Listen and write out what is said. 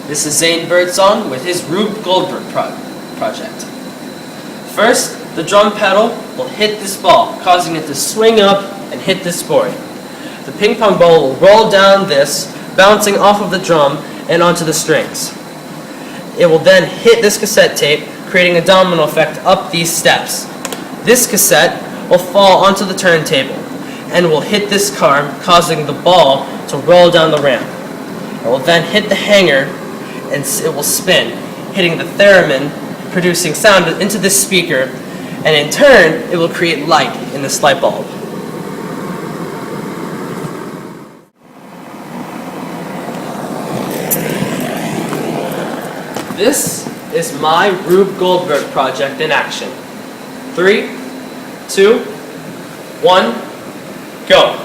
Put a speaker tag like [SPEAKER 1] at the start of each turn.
[SPEAKER 1] This is Zane Birdsong with his Rube Goldberg project. First, the drum pedal will hit this ball, causing it to swing up and hit this board. The ping pong ball will roll down this, bouncing off of the drum and onto the strings. It will then hit this cassette tape, creating a domino effect up these steps. This cassette will fall onto the turntable and will hit this car, causing the ball to roll down the ramp. It will then hit the hanger and it will spin, hitting the theremin, producing sound into this speaker, and in turn, it will create light in this light bulb. This is my Rube Goldberg project in action. 3, 2, 1, go.